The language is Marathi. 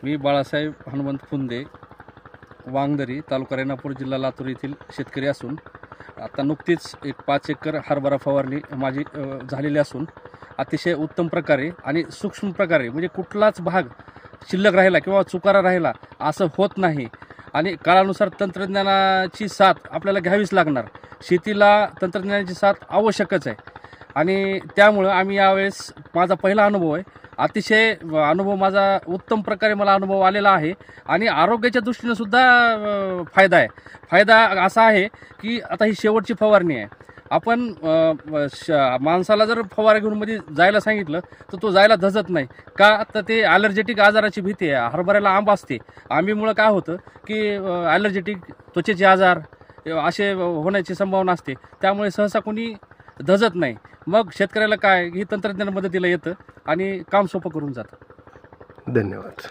मी बाळासाहेब हनुमंत फुंदे, वांगदरी, तालुका रेणापूर, जिल्हा लातूर येथील शेतकरी असून आता नुकतीच एक 5 एकर हरभरा फवारणी माझी झालेली असून अतिशय उत्तम प्रकारे आणि सूक्ष्म प्रकारे, म्हणजे कुठलाच भाग शिल्लक राहिला किंवा चुकारा राहिला असं होत नाही. आणि काळानुसार तंत्रज्ञानाची साथ आपल्याला घ्यावीच लागणार. शेतीला तंत्रज्ञानाची साथ आवश्यकच आहे. आणि त्यामुळं आम्ही यावेळेस, माझा पहिला अनुभव आहे, अतिशय अनुभव माझा उत्तम प्रकारे मला अनुभव आलेला आहे. आणि आरोग्याच्या दृष्टीनं सुद्धा फायदा आहे. फायदा असा आहे की आता ही शेवटची फवारणी आहे. आपण माणसाला जर फवारा घेऊन मध्ये जायला सांगितलं तर तो जायला धजत नाही. का तर ते ॲलर्जेटिक आजाराची भीती आहे. हरभऱ्याला आंब असते. आंबीमुळं काय होतं की ॲलर्जेटिक त्वचेचे आजार असे होण्याची संभावना असते. त्यामुळे सहसा कोणी धजत नाही. मग शेतकऱ्याला काय, ही तंत्रज्ञान मदतीला येतं आणि काम सोपं करून जातं. धन्यवाद.